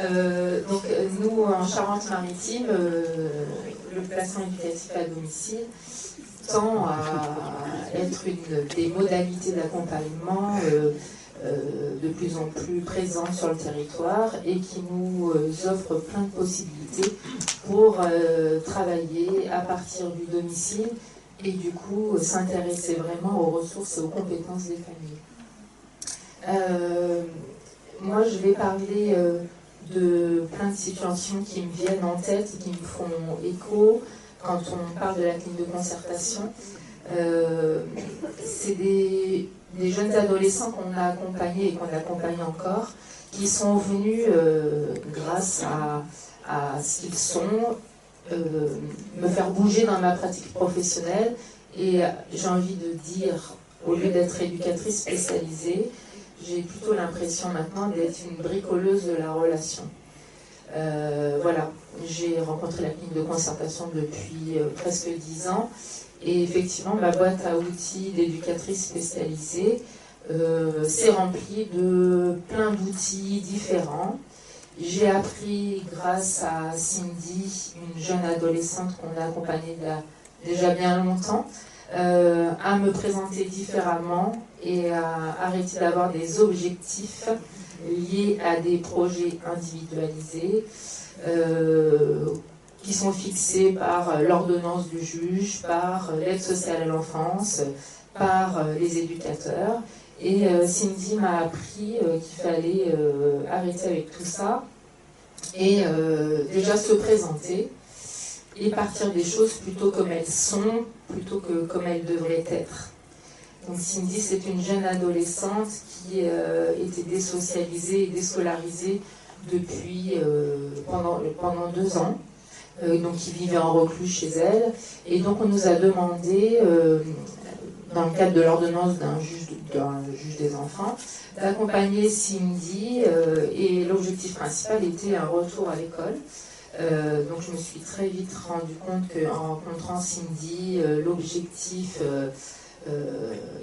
Nous, en Charente-Maritime, le placement éducatif à domicile tend à être une des modalités d'accompagnement de plus en plus présentes sur le territoire et qui nous offre plein de possibilités pour travailler à partir du domicile et du coup s'intéresser vraiment aux ressources et aux compétences des familles. Moi, je vais parler de plein de situations qui me viennent en tête et qui me font écho quand on parle de la clinique de concertation. C'est des jeunes adolescents qu'on a accompagnés et qu'on accompagne encore, qui sont venus grâce à ce qu'ils sont, me faire bouger dans ma pratique professionnelle. Et j'ai envie de dire, au lieu d'être éducatrice spécialisée, j'ai plutôt l'impression maintenant d'être une bricoleuse de la relation. Voilà, j'ai rencontré la clinique de concertation depuis presque 10 ans et effectivement ma boîte à outils d'éducatrice spécialisée s'est remplie de plein d'outils différents. J'ai appris grâce à Cindy, une jeune adolescente qu'on a accompagnée il y a déjà bien longtemps, à me présenter différemment et à arrêter d'avoir des objectifs liés à des projets individualisés qui sont fixés par l'ordonnance du juge, par l'aide sociale à l'enfance, par les éducateurs. Et Cindy m'a appris qu'il fallait arrêter avec tout ça et déjà se présenter et partir des choses plutôt comme elles sont, plutôt que comme elles devraient être. Donc Cindy, c'est une jeune adolescente qui était désocialisée et déscolarisée depuis pendant 2 ans, donc qui vivait en reclus chez elle. Et donc on nous a demandé, dans le cadre de l'ordonnance d'un juge des enfants, d'accompagner Cindy, et l'objectif principal était un retour à l'école. Donc je me suis très vite rendu compte qu'en rencontrant Cindy, l'objectif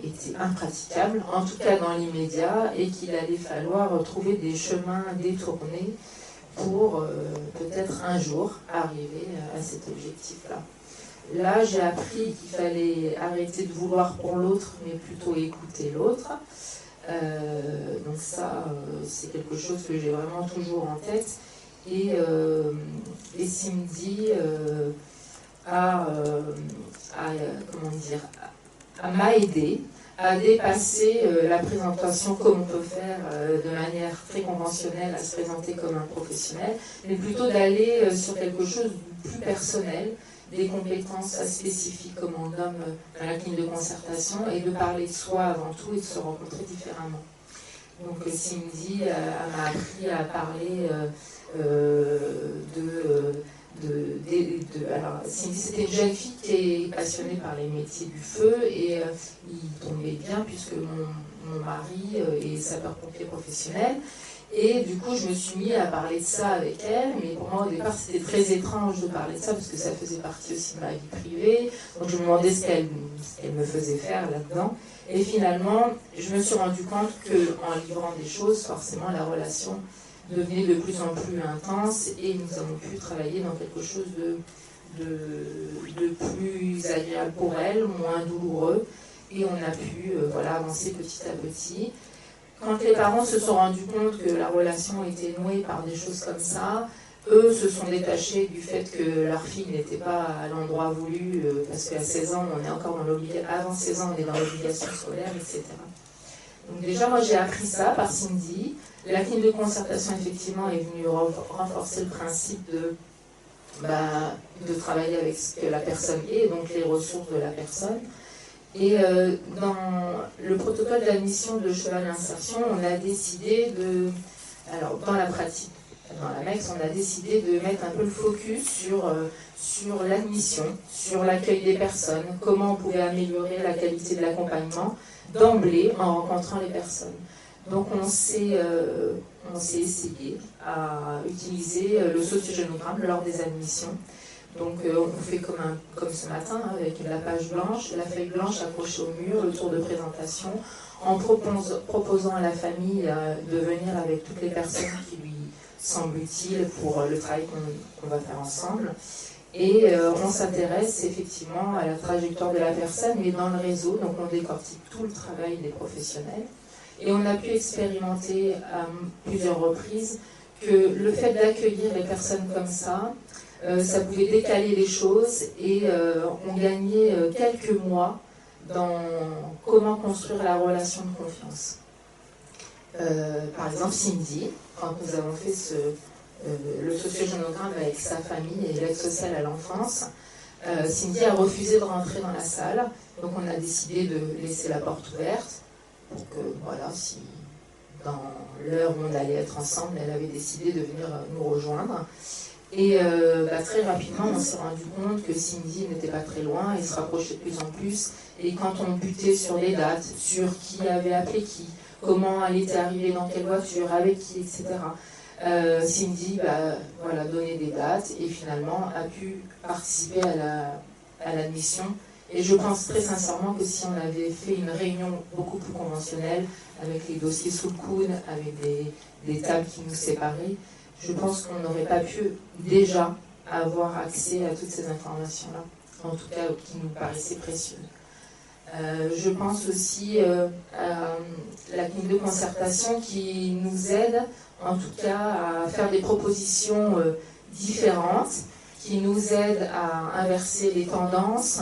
était impraticable, en tout cas dans l'immédiat, et qu'il allait falloir trouver des chemins détournés pour peut-être un jour arriver à cet objectif-là. Là, j'ai appris qu'il fallait arrêter de vouloir pour l'autre, mais plutôt écouter l'autre. Donc ça, c'est quelque chose que j'ai vraiment toujours en tête. Et Cindy m'a aidé à dépasser la présentation comme on peut faire de manière très conventionnelle, à se présenter comme un professionnel, mais plutôt d'aller sur quelque chose de plus personnel, des compétences spécifiques comme on nomme dans la clinique de concertation, et de parler de soi avant tout et de se rencontrer différemment. Donc Cindy m'a appris à parler alors, Cindy, c'était une jeune fille qui est passionnée par les métiers du feu et il tombait bien puisque mon mari est sapeur-pompier professionnel. Et du coup, je me suis mis à parler de ça avec elle, mais pour moi, au départ, c'était très étrange de parler de ça parce que ça faisait partie aussi de ma vie privée. Donc, je me demandais ce qu'elle me faisait faire là-dedans. Et finalement, je me suis rendu compte qu'en livrant des choses, forcément, la relation devenait de plus en plus intense et nous avons pu travailler dans quelque chose de plus agréable pour elle, moins douloureux, et on a pu avancer petit à petit. Quand les parents se sont rendus compte que la relation était nouée par des choses comme ça, eux se sont détachés du fait que leur fille n'était pas à l'endroit voulu, parce qu'à 16 ans, on est encore dans l'obligation, avant 16 ans, on est dans l'obligation scolaire, etc. Donc déjà, moi j'ai appris ça par Cindy. La clinique de concertation, effectivement, est venue renforcer le principe de travailler avec ce que la personne est, donc les ressources de la personne. Et dans le protocole d'admission de cheval d'insertion, on a décidé dans la pratique, dans la MEX, on a décidé de mettre un peu le focus sur l'admission, sur l'accueil des personnes, comment on pouvait améliorer la qualité de l'accompagnement d'emblée en rencontrant les personnes. Donc on s'est essayé à utiliser le sociogénogramme lors des admissions. Donc on fait comme ce matin, avec la page blanche, la feuille blanche accrochée au mur, le tour de présentation, en proposant à la famille de venir avec toutes les personnes qui lui semble-t-il, pour le travail qu'on va faire ensemble. Et on s'intéresse effectivement à la trajectoire de la personne, mais dans le réseau, donc on décortique tout le travail des professionnels. Et on a pu expérimenter à plusieurs reprises que le fait d'accueillir les personnes comme ça pouvait décaler les choses et on gagnait quelques mois dans comment construire la relation de confiance. Par exemple, Cindy, quand nous avons fait le sociogénogramme avec sa famille et l'aide sociale à l'enfance, Cindy a refusé de rentrer dans la salle, donc on a décidé de laisser la porte ouverte pour que, voilà, si dans l'heure où on allait être ensemble, elle avait décidé de venir nous rejoindre. Et très rapidement, on s'est rendu compte que Cindy n'était pas très loin et se rapprochait de plus en plus. Et quand on butait sur les dates, sur qui avait appelé qui, comment elle était arrivée dans quelle voiture, avec qui, etc., Cindy donnait des dates et finalement a pu participer à l'admission. Et je pense très sincèrement que si on avait fait une réunion beaucoup plus conventionnelle, avec les dossiers sous le coude, avec des tables qui nous séparaient, je pense qu'on n'aurait pas pu déjà avoir accès à toutes ces informations-là, en tout cas qui nous paraissaient précieuses. Je pense aussi à la clinique de concertation qui nous aide en tout cas à faire des propositions différentes, qui nous aide à inverser les tendances.